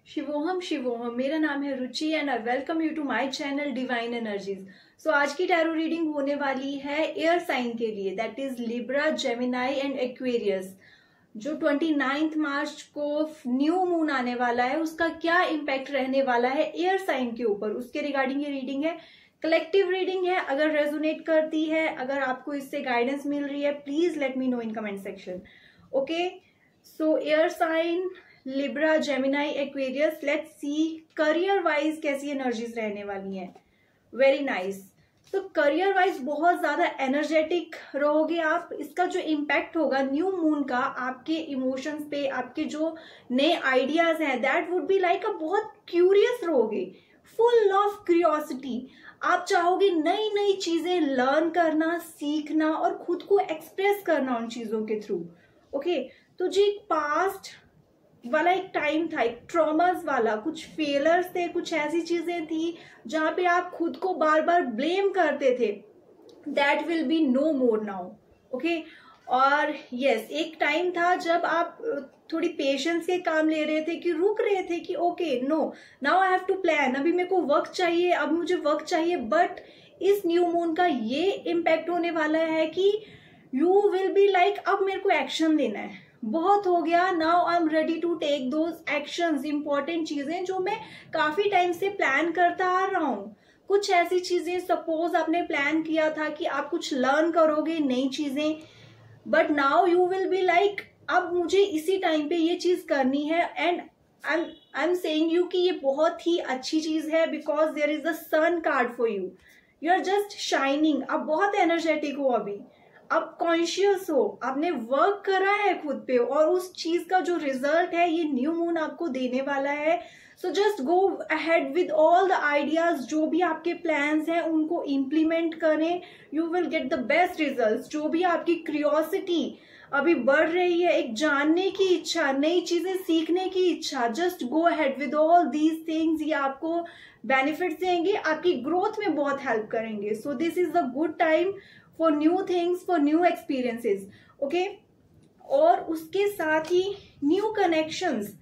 शिवोहम शिवोहम, मेरा नाम है Ruchi and I welcome you to my channel divine energies. So आज की टैरो रीडिंग होने वाली है एयर साइन के लिए, that is Libra, Gemini and Aquarius. जो 29 मार्च को न्यू मून आने वाला है, उसका क्या इम्पैक्ट रहने वाला है एयर साइन के ऊपर, उसके रिगार्डिंग ये रीडिंग है। कलेक्टिव रीडिंग है। अगर रेजोनेट करती है, अगर आपको इससे गाइडेंस मिल रही है, please let me know in comment section. Okay, so air sign Libra, Gemini, Aquarius, let's see career wise कैसी एनर्जीज रहने वाली हैं। Very nice. तो करियर वाइज बहुत ज्यादा एनर्जेटिक रहोगे आप। इसका जो इम्पैक्ट होगा न्यू मून का आपके इमोशंस पे, आपके जो नए आइडियाज हैं, दैट वुड बी लाइक बहुत क्यूरियस रहोगे, फुल ऑफ क्यूरियोसिटी। आप चाहोगे नई नई चीजें लर्न करना, सीखना और खुद को एक्सप्रेस करना उन चीजों के थ्रू। ओके, तो जी पास्ट वाला एक टाइम था, एक ट्रॉमास वाला, कुछ फेलर्स थे, कुछ ऐसी चीजें थी जहां पे आप खुद को बार बार ब्लेम करते थे, that will be no more now. Okay, और यस, एक टाइम था जब आप थोड़ी पेशेंस के काम ले रहे थे, कि रुक रहे थे कि okay no, now I have to plan, अभी मेरे को वक्त चाहिए, अब मुझे वक्त चाहिए। बट इस न्यू मून का ये इम्पैक्ट होने वाला है कि यू विल बी लाइक अब मेरे को एक्शन लेना है, बहुत हो गया, now I am ready to take those actions. Important चीजें जो मैं काफी टाइम से प्लान करता आ रहा हूँ, कुछ ऐसी चीजें, सपोज आपने प्लान किया था कि आप कुछ लर्न करोगे नई चीजें, but now you will be like अब मुझे इसी टाइम पे ये चीज करनी है। And I am saying you कि ये बहुत ही अच्छी चीज है, because there is the sun card for you. You are just shining, आप बहुत एनर्जेटिक हो अभी, आप कॉन्शियस हो, आपने वर्क करा है खुद पे, और उस चीज का जो रिजल्ट है ये न्यू मून आपको देने वाला है। So just go ahead with all the ideas, जो भी आपके प्लान्स हैं उनको इम्प्लीमेंट करें, you will get the best results. जो भी आपकी क्यूरियोसिटी अभी बढ़ रही है, एक जानने की इच्छा, नई चीजें सीखने की इच्छा, just go ahead with all these things. ये आपको बेनिफिट्स देंगे, आपकी ग्रोथ में बहुत हेल्प करेंगे। So this is the good time for new things, for new experiences. Okay, और उसके साथ ही new connections.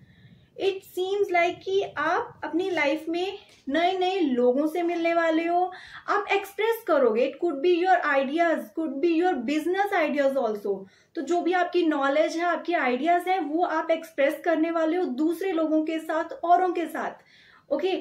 It seems like कि आप अपनी लाइफ में नए नए लोगों से मिलने वाले हो, आप एक्सप्रेस करोगे। It could be your ideas, could be your business ideas also. तो जो भी आपकी नॉलेज है, आपकी आइडियाज है, वो आप एक्सप्रेस करने वाले हो दूसरे लोगों के साथ, औरों के साथ। ओके,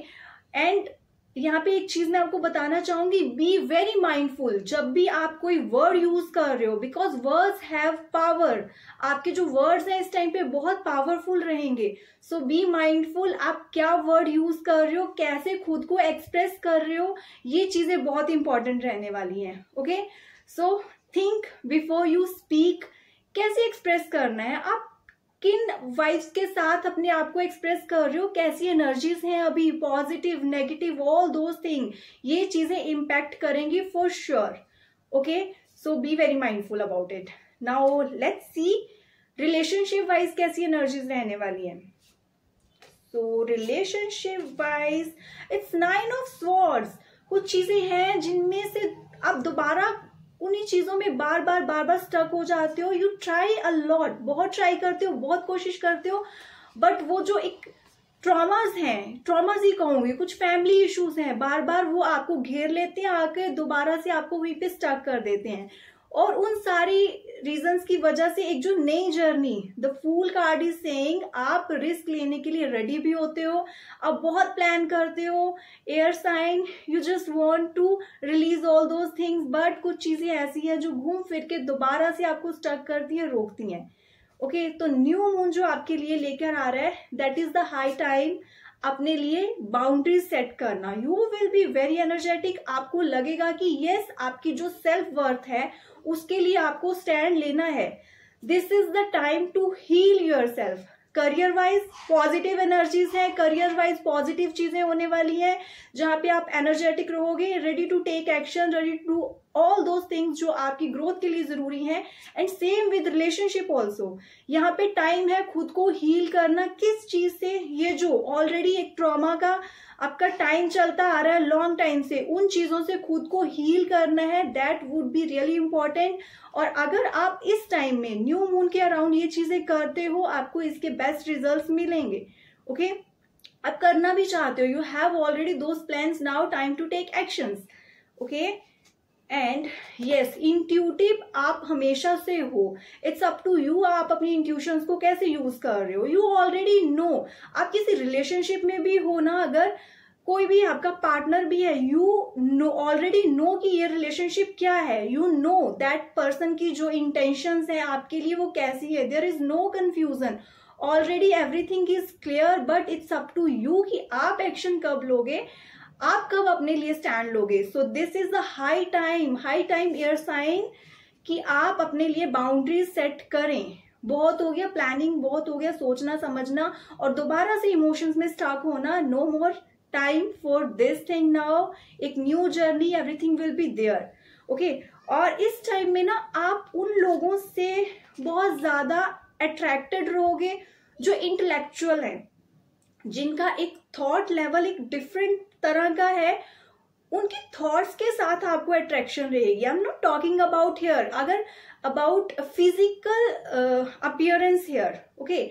एंड यहाँ पे एक चीज मैं आपको बताना चाहूंगी, बी वेरी माइंडफुल जब भी आप कोई वर्ड यूज कर रहे हो, बिकॉज वर्ड्स हैव पावर। आपके जो वर्ड्स हैं इस टाइम पे बहुत पावरफुल रहेंगे। सो बी माइंडफुल, आप क्या वर्ड यूज कर रहे हो, कैसे खुद को एक्सप्रेस कर रहे हो, ये चीजें बहुत इंपॉर्टेंट रहने वाली हैं। Okay, so think before you speak, कैसे एक्सप्रेस करना है, आप किन वाइब्स के साथ अपने आप को एक्सप्रेस कर रहे हो, कैसी एनर्जीज हैं अभी, positive, negative, all those thing, ये चीजें इम्पैक्ट करेंगी for sure. Okay, so be very mindful about it. Now let's see relationship wise कैसी एनर्जीज रहने वाली है। So relationship wise it's 9 of swords. कुछ चीजें हैं जिनमें से आप दोबारा उन्हीं चीजों में बार बार स्टक हो जाते हो। यू ट्राई अ लॉट, बहुत ट्राई करते हो, बहुत कोशिश करते हो, बट वो जो एक ट्रॉमास हैं, ट्रॉमास ही कहूंगी, कुछ फैमिली इश्यूज हैं, बार बार वो आपको घेर लेते हैं, आके दोबारा से आपको वहीं पे स्टक कर देते हैं। और उन सारी रीजंस की वजह से एक जो नई journey, the fool card is saying, आप रिस्क लेने के लिए रेडी भी होते हो, आप बहुत प्लान करते हो। Air sign, you just want to release all those things, but कुछ चीजें ऐसी हैं जो घूम फिर के दोबारा से आपको स्टक करती है, रोकती हैं। ओके, तो न्यू मून जो आपके लिए लेकर आ रहा है, that is the high time अपने लिए बाउंड्रीज सेट करना। You will be very energetic, आपको लगेगा कि यस, आपकी जो सेल्फ वर्थ है उसके लिए आपको स्टैंड लेना है। This is the time to heal yourself. Career wise positive energies है, करियर वाइज पॉजिटिव चीजें होने वाली हैं, जहां पे आप एनर्जेटिक रहोगे, ready to take action, ready to all those things जो आपकी ग्रोथ के लिए जरूरी है। And same with relationship also, यहाँ पे टाइम है खुद को हील करना। किस चीज से, ये जो ऑलरेडी एक ट्रॉमा का आपका टाइम चलता आ रहा है लॉन्ग टाइम से, उन चीजों से खुद को हील करना है, that would be really important. और अगर आप इस टाइम में न्यू मून के अराउंड ये चीजें करते हो, आपको इसके बेस्ट रिजल्ट्स मिलेंगे। ओके, आप करना भी चाहते हो, you have already those plans, now time to take actions, okay. And yes, intuitive आप हमेशा से हो, इट्स अप टू यू आप अपनी इंट्यूशंस को कैसे यूज कर रहे हो। यू ऑलरेडी नो, आप किसी रिलेशनशिप में भी हो ना, अगर कोई भी आपका पार्टनर भी है, यू नो ऑलरेडी नो कि ये रिलेशनशिप क्या है, यू नो दैट पर्सन की जो इंटेंशंस है आपके लिए वो कैसी है, there is no confusion, already everything is clear, but it's up to you कि आप एक्शन कब लोगे, आप कब अपने लिए स्टैंड लोगे। So this is the high time air sign कि आप अपने लिए बाउंड्रीज सेट करें। बहुत हो गया प्लानिंग, बहुत हो गया सोचना समझना और दोबारा से इमोशंस में स्टक होना, no more time for this thing now. एक new journey, everything will be there, okay. और इस टाइम में ना आप उन लोगों से बहुत ज्यादा अट्रैक्टेड रहोगे जो इंटेलेक्चुअल हैं, जिनका एक थॉट लेवल एक डिफरेंट तरह का है, उनके थॉट्स के साथ आपको अट्रैक्शन रहेगी। I am not talking about here अगर about physical appearance here, okay.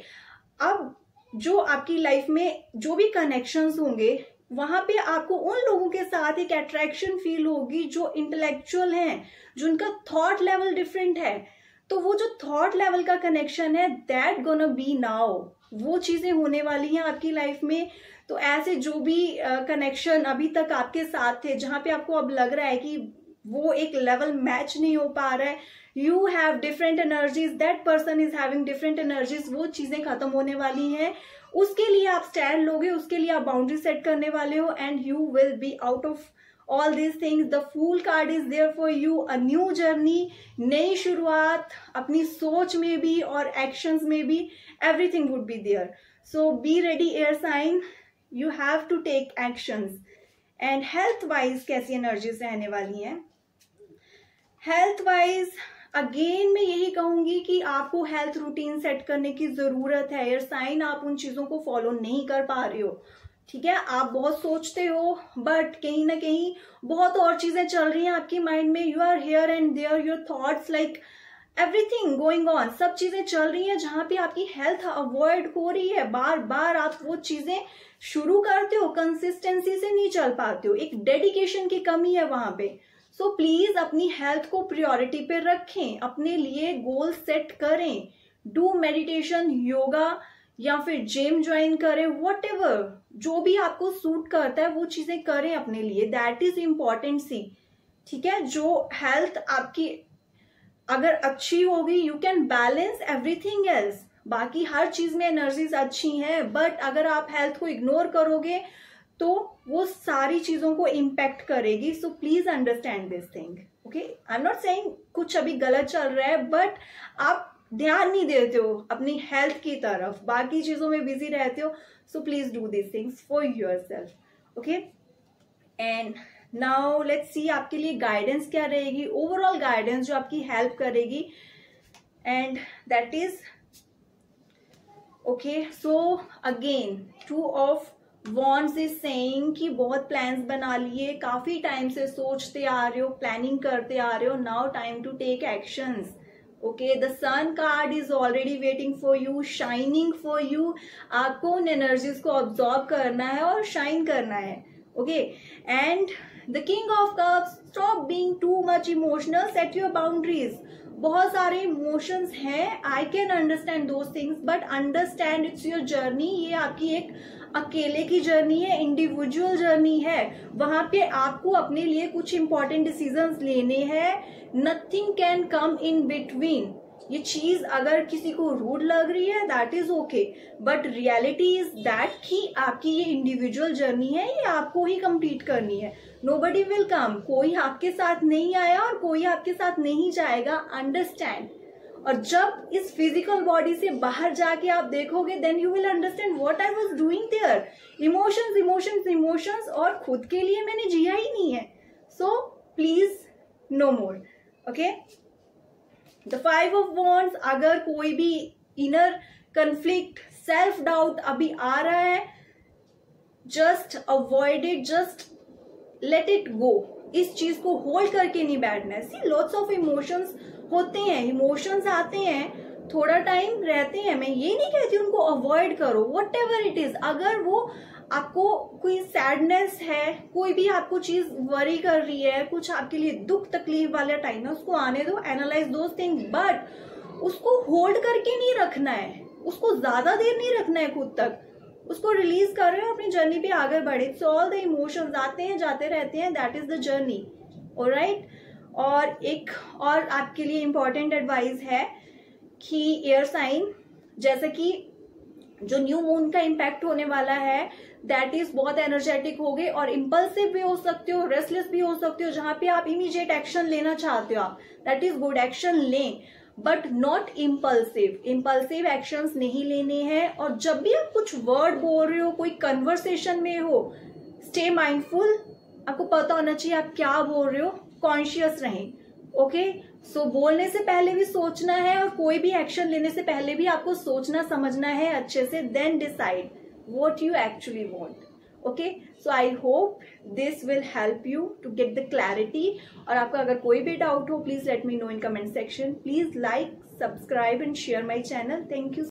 अब जो आपकी लाइफ में जो भी कनेक्शंस होंगे वहां पे आपको उन लोगों के साथ एक अट्रैक्शन फील होगी जो इंटेलेक्चुअल हैं, जिनका थॉट लेवल डिफरेंट है। तो वो जो थॉट लेवल का कनेक्शन है, दैट गोना बी नाउ, वो चीजें होने वाली हैं आपकी लाइफ में। तो ऐसे जो भी कनेक्शन अभी तक आपके साथ थे, जहां पे आपको अब लग रहा है कि वो एक लेवल मैच नहीं हो पा रहा है, you have different energies, that person is having different energies, वो चीजें खत्म होने वाली हैं। उसके लिए आप स्टैंड लोगे, उसके लिए आप बाउंड्री सेट करने वाले हो, and you will be out of all these things. The Fool card is there for you, a new journey, नई शुरुआत, अपनी सोच में भी और एक्शंस में भी, everything would be there. So be ready air sign, you have to take actions. And health wise कैसी एनर्जीज रहने वाली हैं? हेल्थ वाइज अगेन मैं यही कहूंगी कि आपको हेल्थ रूटीन सेट करने की जरूरत है एयर साइन। आप उन चीजों को फॉलो नहीं कर पा रहे हो, ठीक है। आप बहुत सोचते हो बट कहीं ना कहीं बहुत और चीजें चल रही हैं आपकी माइंड में, you are here and there, your thoughts like everything going on, सब चीजें चल रही हैं जहां पे आपकी हेल्थ अवॉइड हो रही है। बार बार आप वो चीजें शुरू करते हो, कंसिस्टेंसी से नहीं चल पाते हो, एक डेडिकेशन की कमी है वहां पे। सो प्लीज अपनी हेल्थ को प्रायोरिटी पे रखें, अपने लिए गोल सेट करें, डू मेडिटेशन, योगा या फिर जिम ज्वाइन करें, वट एवर जो भी आपको सूट करता है वो चीजें करें अपने लिए, दैट इज इम्पॉर्टेंट सी, ठीक है। जो हेल्थ आपकी अगर अच्छी होगी, you can balance everything else, बाकी हर चीज में एनर्जीज अच्छी हैं, बट अगर आप हेल्थ को इग्नोर करोगे तो वो सारी चीजों को इम्पैक्ट करेगी। So please understand this thing, okay. I am not saying कुछ अभी गलत चल रहा है, बट आप ध्यान नहीं देते हो अपनी हेल्थ की तरफ, बाकी चीजों में बिजी रहते हो। So please do this things for yourself, okay. And now let's सी आपके लिए गाइडेंस क्या रहेगी, ओवरऑल गाइडेंस जो आपकी हेल्प करेगी, and that is okay. So again 2 of wands is saying कि बहुत प्लान्स बना लिए, काफी टाइम से सोचते आ रहे हो, प्लानिंग करते आ रहे हो, now time to take actions, okay. The sun card is already waiting for you, shining for you. आपको उन एनर्जीज को ऑब्जॉर्व करना है और शाइन करना है, okay. And the king of cups, stop being too much emotional, set your boundaries. बहुत सारे इमोशंस हैं, I can understand those things, but understand it's your journey. ये आपकी एक अकेले की जर्नी है, इंडिविजुअल जर्नी है, वहां पे आपको अपने लिए कुछ इंपॉर्टेंट डिसीजंस लेने हैं। Nothing can come in between. ये चीज अगर किसी को रूड लग रही है that is okay, but reality is that कि आपकी ये इंडिविजुअल जर्नी है, ये आपको ही कंप्लीट करनी है। नोबडी विल कम, कोई आपके साथ नहीं आया और कोई आपके साथ नहीं जाएगा, अंडरस्टैंड। और जब इस फिजिकल बॉडी से बाहर जाके आप देखोगे, then you will understand what I was doing there. Emotions emotions emotions, और खुद के लिए मैंने जिया ही नहीं है। So please no more, okay. The 5 of wands, अगर कोई भी इनर कन्फ्लिक्ट, सेल्फ डाउट अभी आ रहा है, just avoid it, just let it go. इस चीज को होल्ड करके नहीं बैठना है। सी लॉट्स ऑफ इमोशंस होते हैं, इमोशंस आते हैं थोड़ा टाइम रहते हैं, मैं ये नहीं कहती उनको अवॉइड करो, वट एवर इट इज। अगर वो आपको कोई सैडनेस है, कोई भी आपको चीज वरी कर रही है, कुछ आपके लिए दुख तकलीफ वाला टाइम है, उसको आने दो, एनालाइज दोस थिंग, बट उसको होल्ड करके नहीं रखना है, उसको ज्यादा देर नहीं रखना है खुद तक, उसको रिलीज कर रहे हो, अपनी जर्नी पे आगे बढ़े। सो ऑल द इमोशंस आते हैं जाते रहते हैं, that is the journey, alright. और एक और आपके लिए इंपॉर्टेंट एडवाइस है कि एयर साइन, जैसे कि जो न्यू मून का इम्पैक्ट होने वाला है, दैट इज बहुत एनर्जेटिक हो गए और इम्पल्सिव भी हो सकते हो, रेस्टलेस भी हो सकते हो, जहां पे आप इमीडिएट एक्शन लेना चाहते हो आप, दैट इज गुड, एक्शन लें, but not impulsive. Impulsive actions नहीं लेने हैं। और जब भी आप कुछ वर्ड बोल रहे हो, कोई कन्वर्सेशन में हो, स्टे माइंडफुल, आपको पता होना चाहिए आप क्या बोल रहे हो, कॉन्शियस रहें, ओके। सो बोलने से पहले भी सोचना है और कोई भी एक्शन लेने से पहले भी आपको सोचना समझना है अच्छे से, then decide what you actually want, okay. So I hope this will help you to get the clarity. और आपका अगर कोई भी डाउट हो, please let me know in comment section. Please like, subscribe and share my channel. Thank you.